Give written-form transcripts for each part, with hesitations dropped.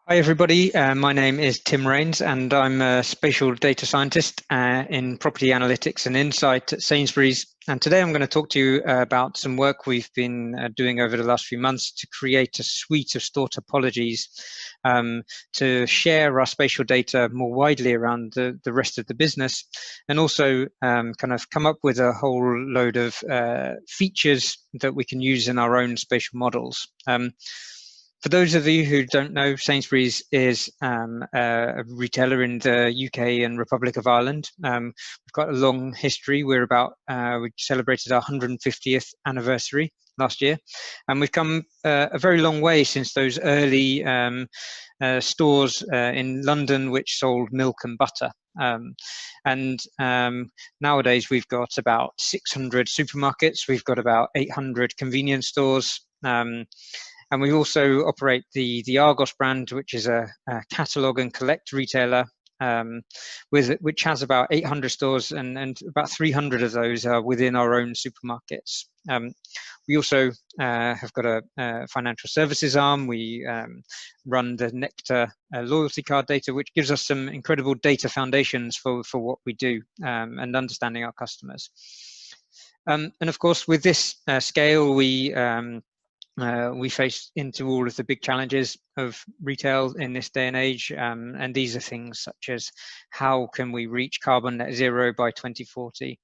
Hi everybody, my name is Tim Rains and I'm a Spatial Data Scientist in Property Analytics and Insight at Sainsbury's. And today I'm going to talk to you about some work we've been doing over the last few months to create a suite of store topologies to share our spatial data more widely around the rest of the business, and also kind of come up with a whole load of features that we can use in our own spatial models. For those of you who don't know, Sainsbury's is a retailer in the UK and Republic of Ireland. We've got a long history. We celebrated our 150th anniversary last year, and we've come a very long way since those early stores in London which sold milk and butter. Nowadays we've got about 600 supermarkets. We've got about 800 convenience stores. And we also operate the Argos brand, which is a catalogue and collect retailer, which has about 800 stores, and about 300 of those are within our own supermarkets. We also have got a financial services arm. We run the Nectar loyalty card data, which gives us some incredible data foundations for what we do and understanding our customers. And of course, with this scale, we face into all of the big challenges of retail in this day and age, and these are things such as how can we reach carbon net zero by 2040?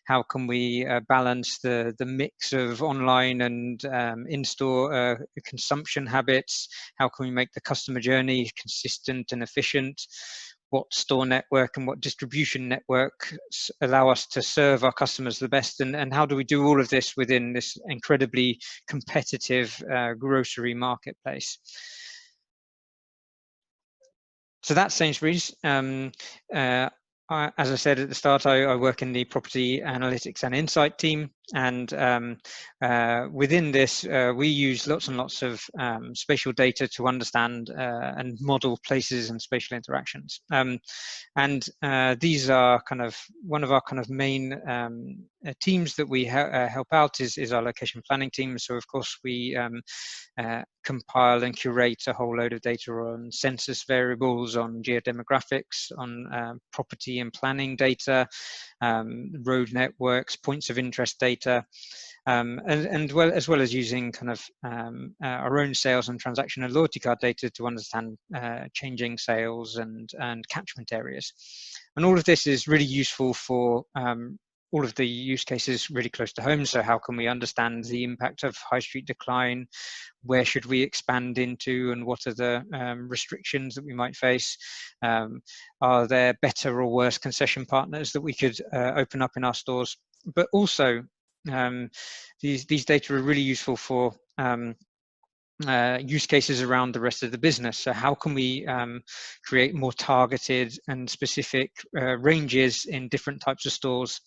How can we balance the mix of online and in-store consumption habits? How can we make the customer journey consistent and efficient? What store network and what distribution networks allow us to serve our customers the best, and how do we do all of this within this incredibly competitive grocery marketplace? So that's Sainsbury's. As I said at the start, I work in the Property Analytics and Insight team, and within this, we use lots and lots of spatial data to understand and model places and spatial interactions. These are kind of one of our kind of main teams that we help out is our location planning team. So of course we compile and curate a whole load of data on census variables, on geodemographics, on property and planning data, road networks, points of interest data, as well as using kind of our own sales and transaction and loyalty card data to understand changing sales and catchment areas. And all of this is really useful for all of the use cases really close to home. So how can we understand the impact of high street decline? Where should we expand into, and what are the restrictions that we might face? Are there better or worse concession partners that we could open up in our stores? But also, these data are really useful for use cases around the rest of the business. So how can we create more targeted and specific ranges in different types of stores?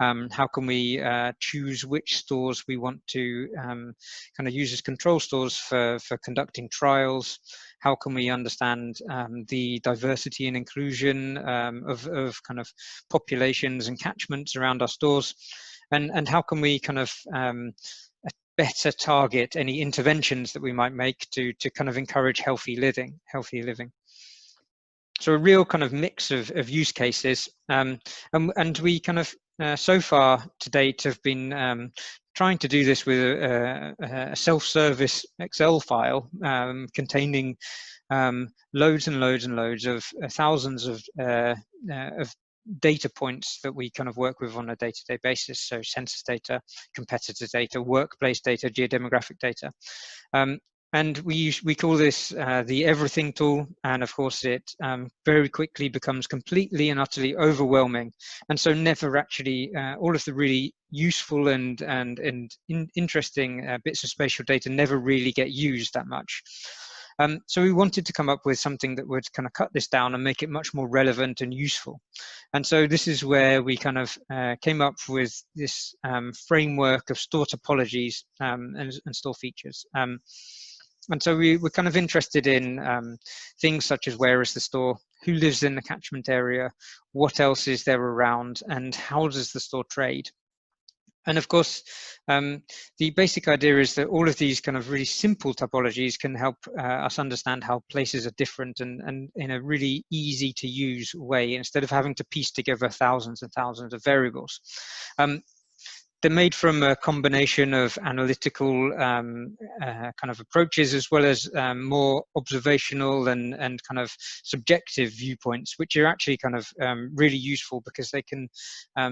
How can we choose which stores we want to kind of use as control stores for conducting trials? How can we understand the diversity and inclusion of kind of populations and catchments around our stores? And how can we kind of better target any interventions that we might make to kind of encourage healthy living? So a real kind of mix of use cases, and we kind of so far to date have been trying to do this with a self-service Excel file containing loads and loads and loads of thousands of data points that we kind of work with on a day-to-day basis. So census data, competitor data, workplace data, geodemographic data. And we call this the everything tool, and of course it very quickly becomes completely and utterly overwhelming, and so never actually all of the really useful and interesting bits of spatial data never really get used that much. So we wanted to come up with something that would kind of cut this down and make it much more relevant and useful. And so this is where we kind of came up with this framework of store topologies and store features. And so we're kind of interested in things such as where is the store, who lives in the catchment area, what else is there around, and how does the store trade? And of course, the basic idea is that all of these kind of really simple typologies can help us understand how places are different and in a really easy to use way, instead of having to piece together thousands and thousands of variables. They're made from a combination of analytical kind of approaches, as well as more observational and kind of subjective viewpoints, which are actually kind of really useful, because they can,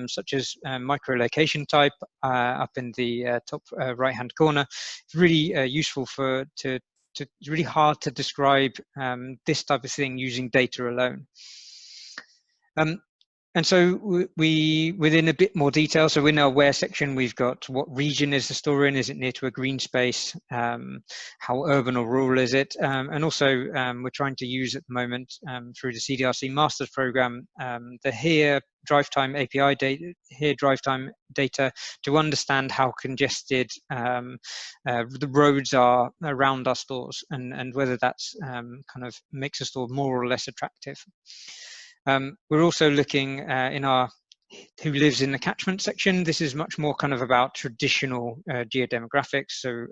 such as microlocation type up in the top right-hand corner, it's really useful to it's really hard to describe this type of thing using data alone. And so within a bit more detail, so in our where section, we've got what region is the store in, is it near to a green space, how urban or rural is it, and also we're trying to use at the moment through the CDRC Masters Programme, the here drive time API data, here drive time data, to understand how congested the roads are around our stores, and whether that's kind of makes a store more or less attractive. We're also looking in our who lives in the catchment section. This is much more kind of about traditional geodemographics, so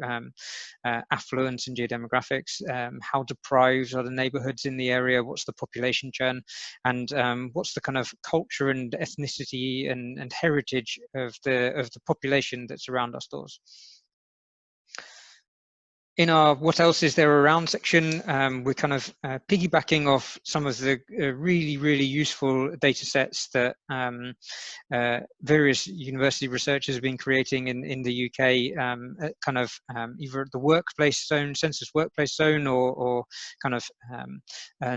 affluence and geodemographics, how deprived are the neighborhoods in the area, what's the population churn, and what's the kind of culture and ethnicity and heritage of the population that's around our stores. In our what else is there around section, we're kind of piggybacking off some of the really useful data sets that various university researchers have been creating in the UK, kind of either at the workplace zone, census workplace zone, or kind of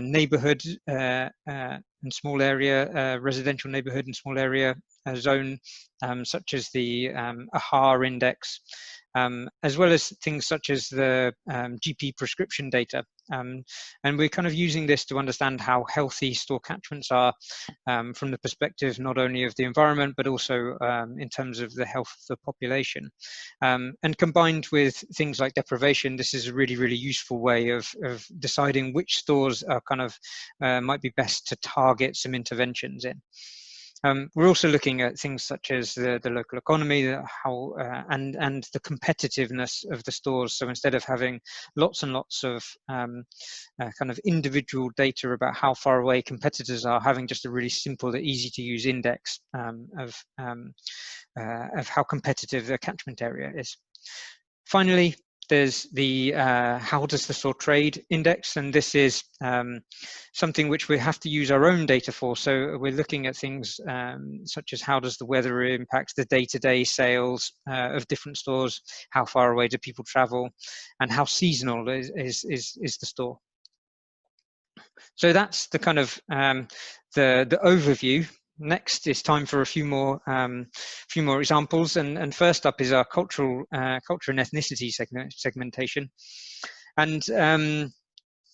neighborhood and small area, residential neighborhood and small area zone, such as the AHA index. As well as things such as the GP prescription data. And we're kind of using this to understand how healthy store catchments are from the perspective not only of the environment, but also in terms of the health of the population. And combined with things like deprivation, this is a really useful way of deciding which stores are kind of might be best to target some interventions in. We're also looking at things such as the local economy, how and the competitiveness of the stores. So instead of having lots and lots of kind of individual data about how far away competitors are, having just a really simple, easy to use index of how competitive the catchment area is. Finally, there's the how does the store trade index, and this is something which we have to use our own data for. So we're looking at things such as how does the weather impact the day-to-day sales of different stores, how far away do people travel, and how seasonal is the store. So that's the kind of the overview. Next, it's time for a few more examples, and first up is our culture and ethnicity segmentation, and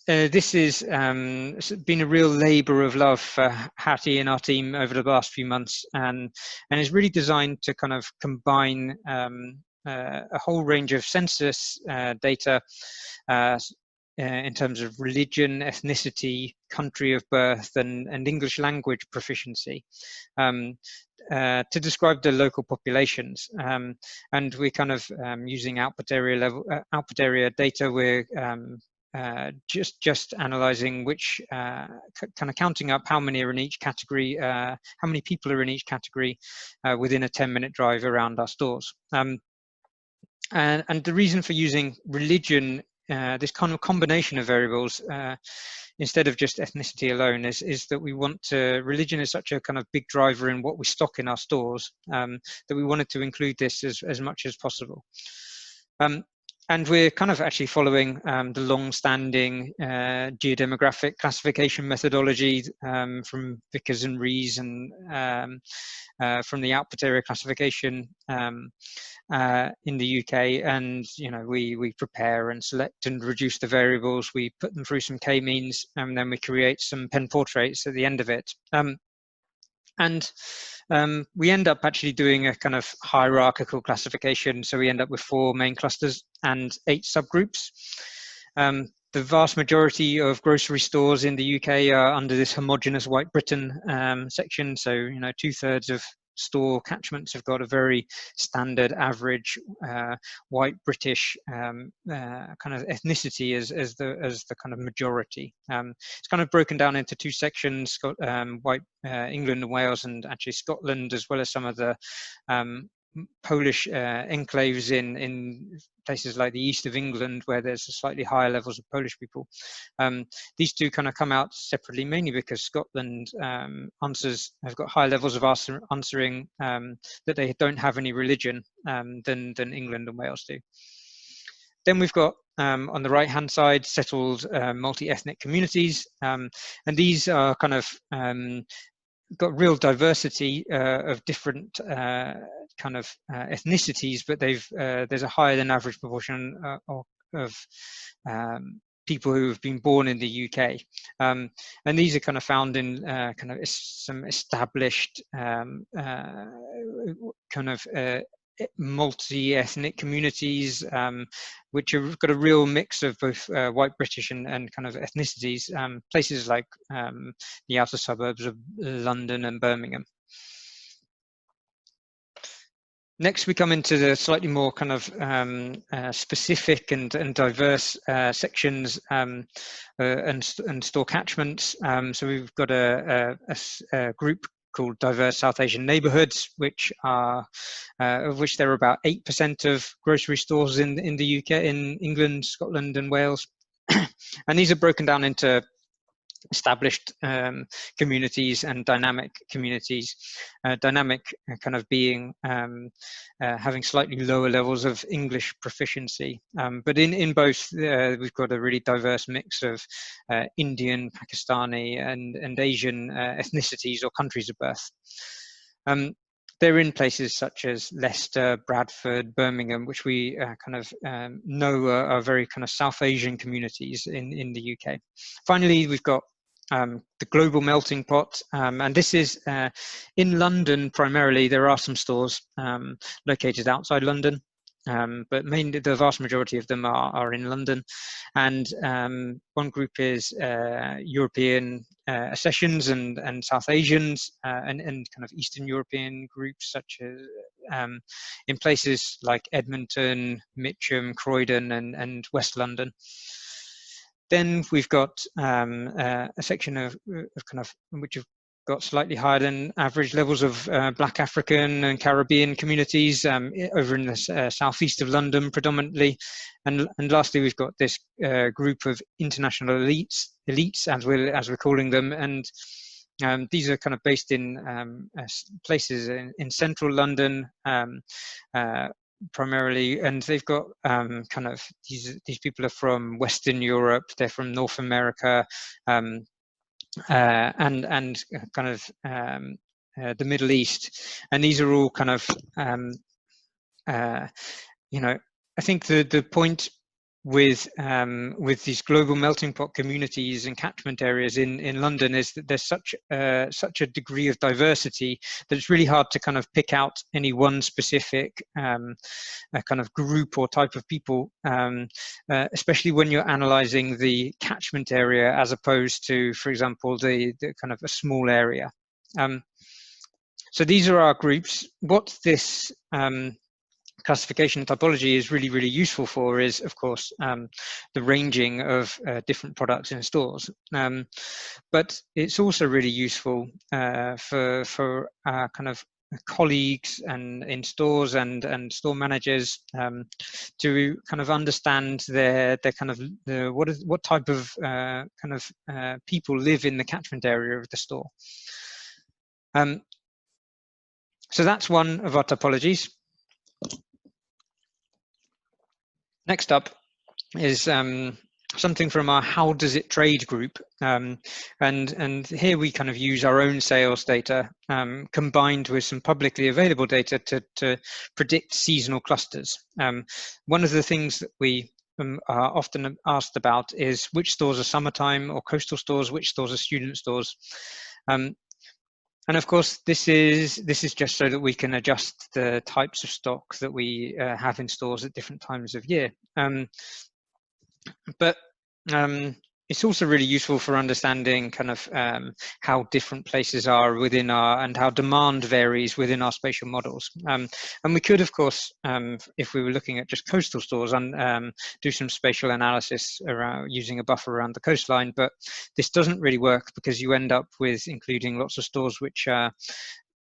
this is been a real labour of love for Hattie and our team over the last few months, and is really designed to kind of combine a whole range of census data in terms of religion, ethnicity, country of birth, and English language proficiency to describe the local populations. And we're kind of using output area data. We're just analysing which kind of counting up how many are in each category, how many people are in each category within a 10-minute drive around our stores. And the reason for using religion, this kind of combination of variables instead of just ethnicity alone, is that we want to, religion is such a kind of big driver in what we stock in our stores, that we wanted to include this as much as possible. And we're kind of actually following the long-standing geodemographic classification methodology from Vickers and Rees, and from the output area classification in the UK. And we prepare and select and reduce the variables. We put them through some k-means, and then we create some pen portraits at the end of it. And we end up actually doing a kind of hierarchical classification. So we end up with 4 main clusters and 8 subgroups. The vast majority of grocery stores in the UK are under this homogenous White Britain section. So 2/3 store catchments have got a very standard average white British kind of ethnicity as the kind of majority. It's kind of broken down into two sections: white England and Wales, and actually Scotland, as well as some of the Polish enclaves in places like the east of England, where there's slightly higher levels of Polish people. These two kind of come out separately, mainly because Scotland have got higher levels of answering that they don't have any religion than England and Wales do. Then we've got on the right-hand side settled multi-ethnic communities, and these are kind of got real diversity of different kind of ethnicities, but there's a higher than average proportion of people who have been born in the UK, and these are kind of found in kind of some established kind of multi-ethnic communities, which have got a real mix of both white British and kind of ethnicities, places like the outer suburbs of London and Birmingham. Next, we come into the slightly more kind of specific and diverse sections and store catchments. So we've got a group called diverse South Asian neighbourhoods, which are of which there are about 8% of grocery stores in the UK, in England, Scotland, and Wales, and these are broken down into established communities and dynamic communities. Dynamic kind of being having slightly lower levels of English proficiency, but in both we've got a really diverse mix of Indian, Pakistani, and Asian ethnicities or countries of birth. They're in places such as Leicester, Bradford, Birmingham, which we kind of know are very kind of South Asian communities in the UK. Finally, we've got the global melting pot, and this is in London primarily. There are some stores located outside London, but mainly the vast majority of them are in London. And one group is European Accessions and South Asians and kind of Eastern European groups, such as in places like Edmonton, Mitcham, Croydon, and West London. Then we've got a section of kind of which have got slightly higher than average levels of Black African and Caribbean communities over in the southeast of London predominantly. And lastly, we've got this group of international elites as we're calling them. And these are kind of based in places in central London, primarily, and they've got kind of these people are from Western Europe, they're from North America, and kind of the Middle East, and these are all kind of you know, I think the point with these global melting pot communities and catchment areas in London is that there's such a degree of diversity that it's really hard to kind of pick out any one specific kind of group or type of people, especially when you're analysing the catchment area as opposed to, for example, the kind of a small area. So these are our groups. What this classification typology is really, really useful for is, of course, the ranging of different products in stores. But it's also really useful for kind of colleagues and in stores and store managers to kind of understand their kind of what type of kind of people live in the catchment area of the store. So that's one of our typologies. Next up is something from our How Does It Trade group, and here we kind of use our own sales data combined with some publicly available data to predict seasonal clusters. One of the things that we are often asked about is which stores are summertime or coastal stores, which stores are student stores. And of course, this is just so that we can adjust the types of stock that we have in stores at different times of year. But it's also really useful for understanding kind of how different places are within and how demand varies within our spatial models. And we could, of course, if we were looking at just coastal stores, do some spatial analysis around using a buffer around the coastline, but this doesn't really work because you end up with including lots of stores which are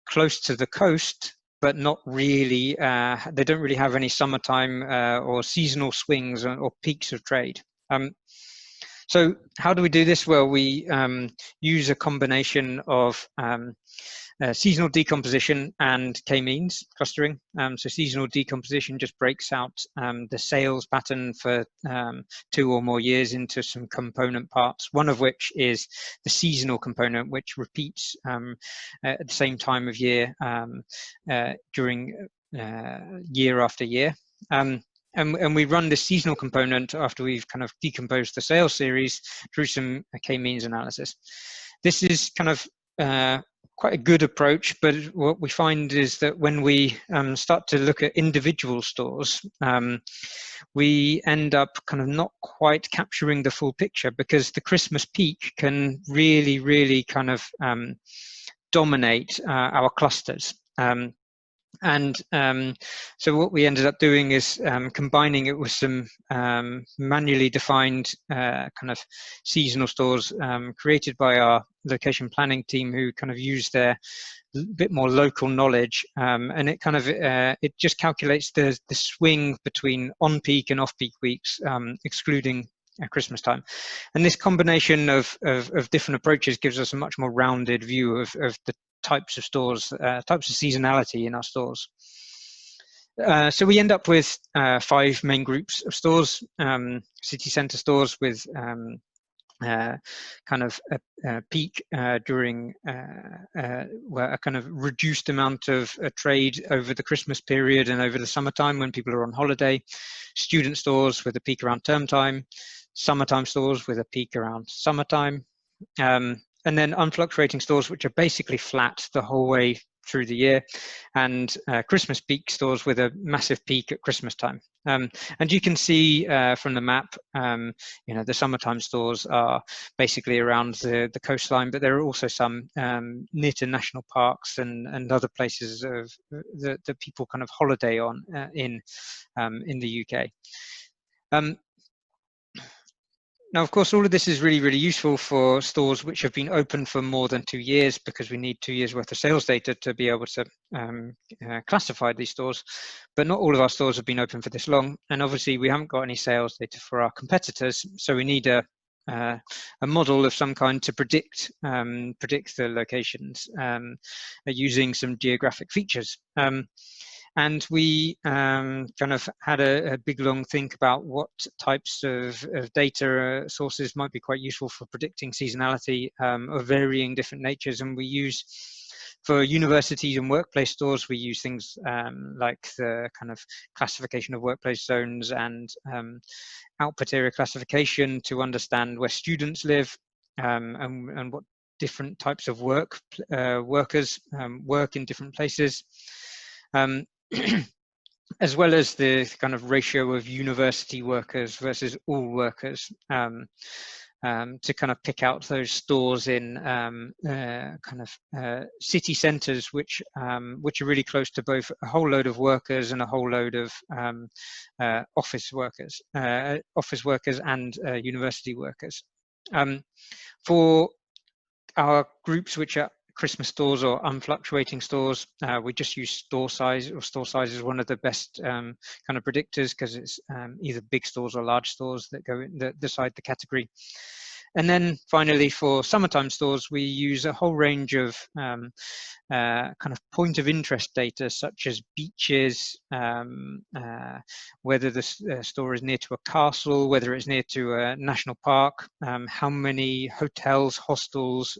close to the coast, but not really, they don't really have any summertime or seasonal swings or peaks of trade. So how do we do this? Well, we use a combination of seasonal decomposition and k-means clustering. So seasonal decomposition just breaks out the sales pattern for 2 or more years into some component parts, one of which is the seasonal component, which repeats at the same time of year during year after year. And we run the seasonal component after we've kind of decomposed the sales series through some k-means analysis. This is kind of quite a good approach, but what we find is that when we start to look at individual stores, we end up kind of not quite capturing the full picture, because the Christmas peak can really, really kind of dominate our clusters. So what we ended up doing is combining it with some manually defined kind of seasonal stores created by our location planning team, who kind of use their bit more local knowledge, and it kind of it just calculates the swing between on-peak and off-peak weeks, excluding Christmas time. And this combination of different approaches gives us a much more rounded view of the types of stores, types of seasonality in our stores. So we end up with 5 main groups of stores: city centre stores with kind of a peak during a kind of reduced amount of trade over the Christmas period and over the summertime when people are on holiday; student stores with a peak around term time; summertime stores with a peak around summertime; and then unfluctuating stores, which are basically flat the whole way through the year; and Christmas peak stores with a massive peak at Christmas time. And you can see from the map, you know, the summertime stores are basically around the coastline, but there are also some near to national parks and other places of that people kind of holiday on in the UK. Now, of course, all of this is really, really useful for stores which have been open for more than 2 years, because we need 2 years worth of sales data to be able to classify these stores. But not all of our stores have been open for this long. And obviously, we haven't got any sales data for our competitors. So we need a model of some kind to predict the locations using some geographic features. And we kind of had a big long think about what types of data sources might be quite useful for predicting seasonality of varying different natures. And we use, for universities and workplace stores, we use things like the kind of classification of workplace zones and output area classification to understand where students live and what different types of workers work in different places. As well as the kind of ratio of university workers versus all workers, to kind of pick out those stores in kind of city centres which are really close to both a whole load of workers and a whole load of office workers and university workers. For our groups which are Christmas stores or unfluctuating stores, we just use store size, or store size is one of the best kind of predictors, because it's either big stores or large stores that go in that decide the category. And then finally, for summertime stores, we use a whole range of kind of point of interest data, such as beaches, whether the store is near to a castle, whether it's near to a national park, how many hotels, hostels,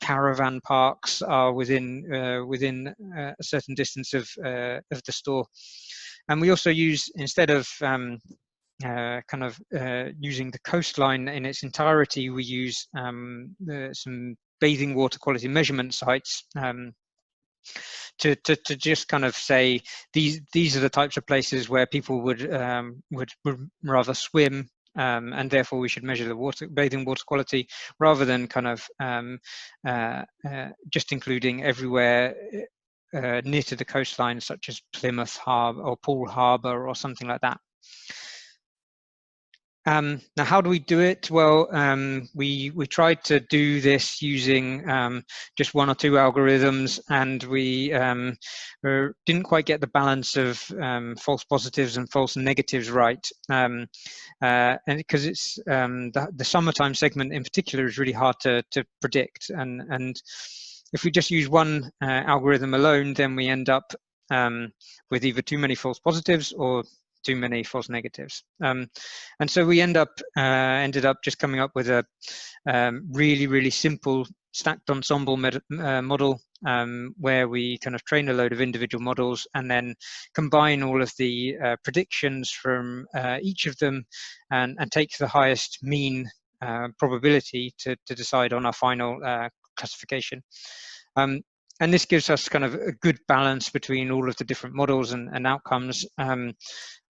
caravan parks are within a certain distance of the store. And we also use, instead of kind of using the coastline in its entirety, we use some bathing water quality measurement sites to just kind of say these are the types of places where people would rather swim and therefore we should measure the bathing water quality rather than kind of just including everywhere near to the coastline, such as Plymouth Harbour or Poole Harbour or something like that. Now, how do we do it? Well, we tried to do this using just one or two algorithms, and we didn't quite get the balance of false positives and false negatives right. And because it's the summertime segment in particular is really hard to predict, and if we just use one algorithm alone, then we end up with either too many false positives or too many false negatives, and so we ended up just coming up with a really simple stacked ensemble model, where we kind of train a load of individual models and then combine all of the predictions from each of them and take the highest mean probability to decide on our final classification. And this gives us kind of a good balance between all of the different models and outcomes,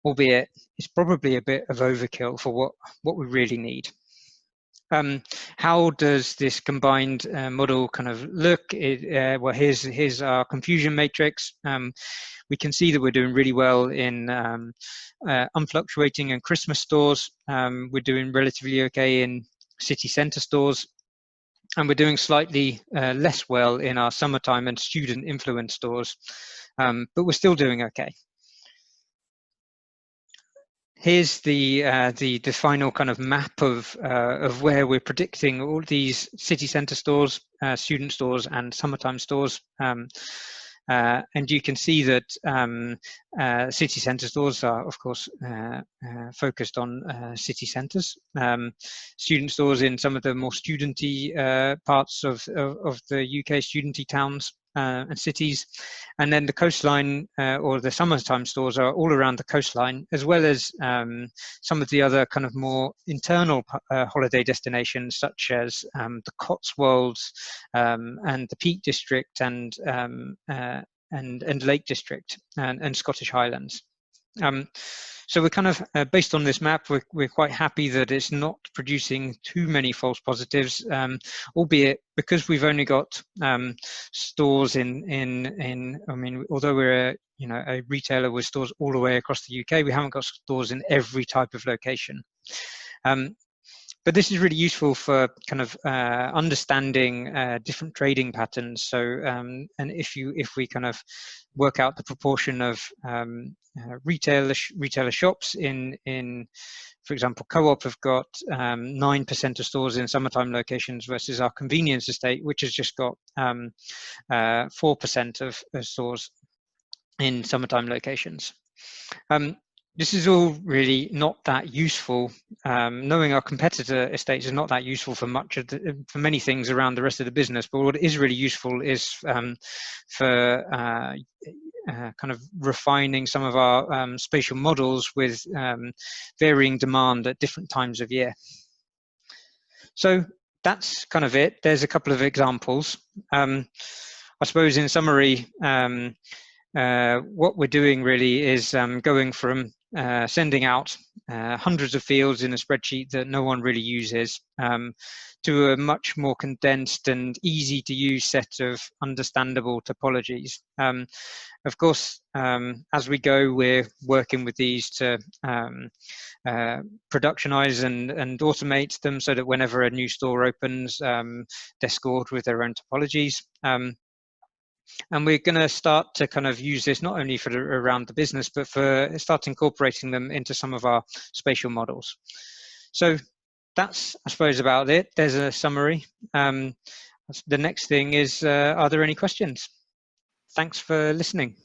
albeit it's probably a bit of overkill for what we really need. How does this combined model kind of look? Well, here's our confusion matrix. We can see that we're doing really well in unfluctuating and Christmas stores. We're doing relatively okay in city centre stores. And we're doing slightly less well in our summertime and student influence stores, but we're still doing okay. Here's the final kind of map of where we're predicting all these city centre stores, student stores, and summertime stores. And you can see that city centre stores are, of course, focused on city centres. Student stores in some of the more studenty parts of the UK, studenty towns and cities. And then the coastline or the summertime stores are all around the coastline, as well as some of the other kind of more internal holiday destinations, such as the Cotswolds and the Peak District and Lake District and Scottish Highlands. So we're kind of, based on this map, we're quite happy that it's not producing too many false positives, albeit because we've only got stores in, I mean, although we're a retailer with stores all the way across the UK, we haven't got stores in every type of location. But this is really useful for kind of understanding different trading patterns. So, and if we kind of work out the proportion of retailer shops in, for example, Co-op have got 9% of stores in summertime locations versus our convenience estate, which has just got 4% of stores in summertime locations. This is all really not that useful. Knowing our competitor estates is not that useful for for many things around the rest of the business. But what is really useful is for kind of refining some of our spatial models with varying demand at different times of year. So that's kind of it. There's a couple of examples. I suppose in summary, what we're doing really is going from sending out hundreds of fields in a spreadsheet that no one really uses to a much more condensed and easy to use set of understandable topologies. Of course, as we go, we're working with these to productionize and automate them so that whenever a new store opens, they're scored with their own topologies. And we're going to start to kind of use this not only for around the business, but for start incorporating them into some of our spatial models. So that's, I suppose, about it. There's a summary. The next thing is, are there any questions? Thanks for listening.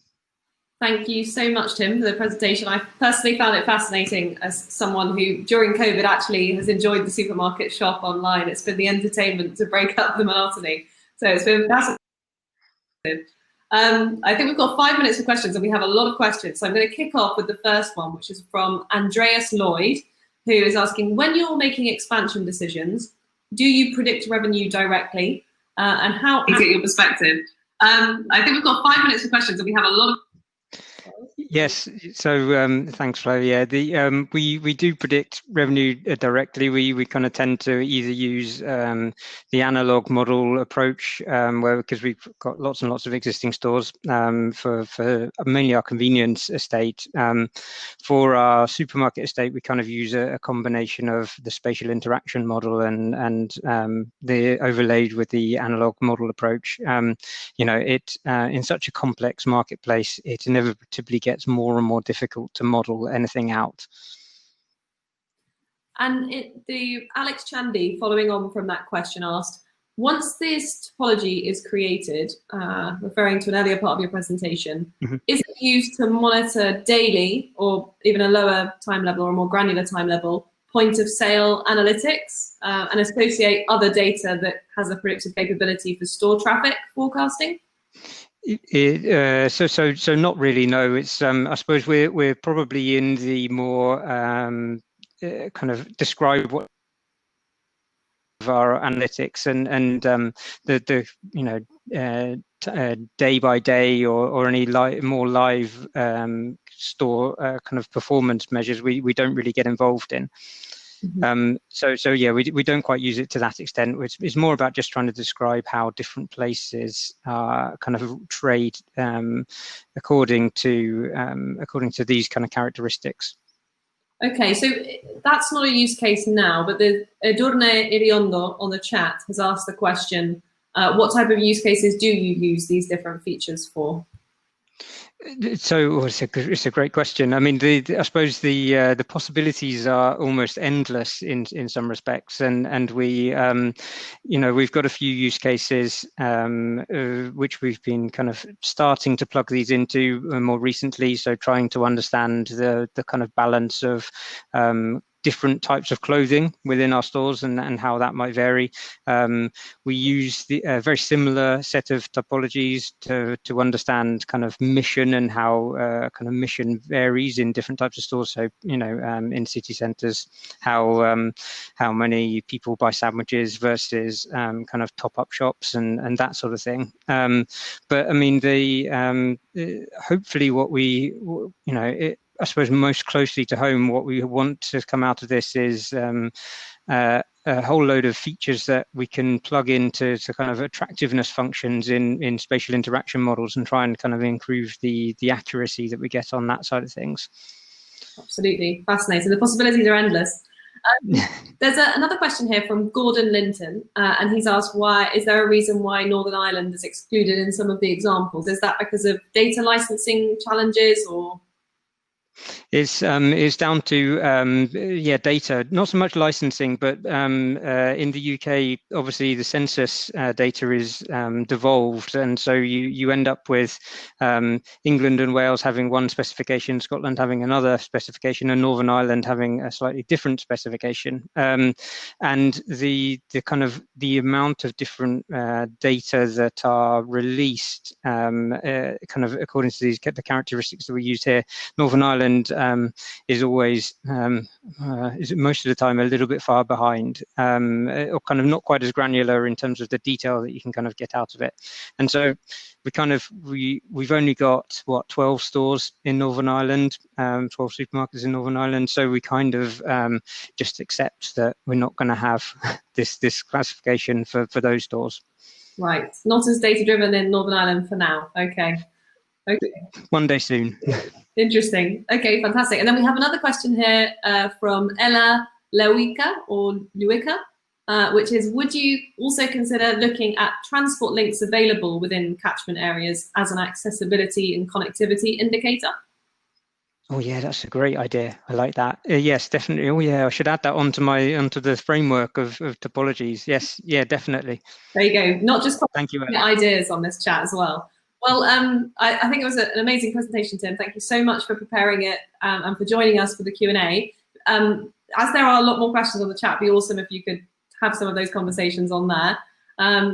Thank you so much, Tim, for the presentation. I personally found it fascinating as someone who, during COVID, actually has enjoyed the supermarket shop online. It's been the entertainment to break up the monotony. So it's been fascinating. I think we've got 5 minutes for questions, and we have a lot of questions. So I'm going to kick off with the first one, which is from Andreas Lloyd, who is asking, when you're making expansion decisions, do you predict revenue directly? And how, get your perspective? I think we've got 5 minutes for questions, and we have a lot of... Yes, so thanks, Flo. Yeah, we do predict revenue directly. We kind of tend to either use the analog model approach, where because we've got lots and lots of existing stores for mainly our convenience estate. For our supermarket estate, we kind of use a combination of the spatial interaction model and the overlaid with the analog model approach. You know, in such a complex marketplace, it inevitably gets more and more difficult to model anything out. And the Alex Chandy, following on from that question, asked, once this topology is created, referring to an earlier part of your presentation, is it used to monitor daily or even a lower time level or a more granular time level point of sale analytics and associate other data that has a predictive capability for store traffic forecasting? So not really. No, it's I suppose we're probably in the more kind of describe what of our analytics and the you know day by day or any more live store kind of performance measures we don't really get involved in. So yeah, we don't quite use it to that extent. It's more about just trying to describe how different places kind of trade according to these kind of characteristics. Okay, so that's not a use case now, but the Edurne Iriondo on the chat has asked the question, what type of use cases do you use these different features for? So it's a great question. I mean, I suppose the possibilities are almost endless in some respects, and we, you know, we've got a few use cases which we've been kind of starting to plug these into more recently. So trying to understand the kind of balance of different types of clothing within our stores and how that might vary. We use the very similar set of typologies to understand kind of mission and how kind of mission varies in different types of stores. So, you know, in city centres, how many people buy sandwiches versus kind of top-up shops and that sort of thing. But I mean, hopefully what we, you know, I suppose most closely to home, what we want to come out of this is a whole load of features that we can plug into kind of attractiveness functions in spatial interaction models and try and kind of improve the accuracy that we get on that side of things. Absolutely fascinating. The possibilities are endless. There's another question here from Gordon Linton, and he's asked, is there a reason why Northern Ireland is excluded in some of the examples? Is that because of data licensing challenges or? It's down to data, not so much licensing, but in the UK, obviously the census data is devolved, and so you end up with England and Wales having one specification, Scotland having another specification, and Northern Ireland having a slightly different specification. And the kind of the amount of different data that are released, kind of according to the characteristics that we use here, Northern Ireland is always is most of the time a little bit far behind, or kind of not quite as granular in terms of the detail that you can kind of get out of it. And so we've only got 12 stores in Northern Ireland, 12 supermarkets in Northern Ireland. So we kind of just accept that we're not going to have this classification for those stores. Right, not as data driven in Northern Ireland for now. Okay. One day soon. Interesting. Okay, fantastic. And then we have another question here from Ella Lewicka, which is, would you also consider looking at transport links available within catchment areas as an accessibility and connectivity indicator? Oh yeah, that's a great idea. I like that. Yes, definitely. Oh yeah, I should add that onto the framework of topologies. Yes, yeah, definitely. There you go. Not just thank you. Ideas on this chat as well. Well, I think it was an amazing presentation, Tim. Thank you so much for preparing it and for joining us for the Q&A. As there are a lot more questions on the chat, it'd be awesome if you could have some of those conversations on there.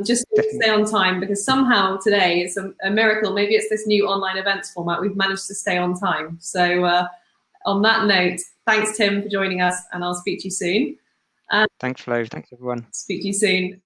Just to stay on time, because somehow today it's a miracle. Maybe it's this new online events format. We've managed to stay on time. So on that note, thanks, Tim, for joining us, and I'll speak to you soon. Thanks, Flo. Thanks, everyone. Speak to you soon.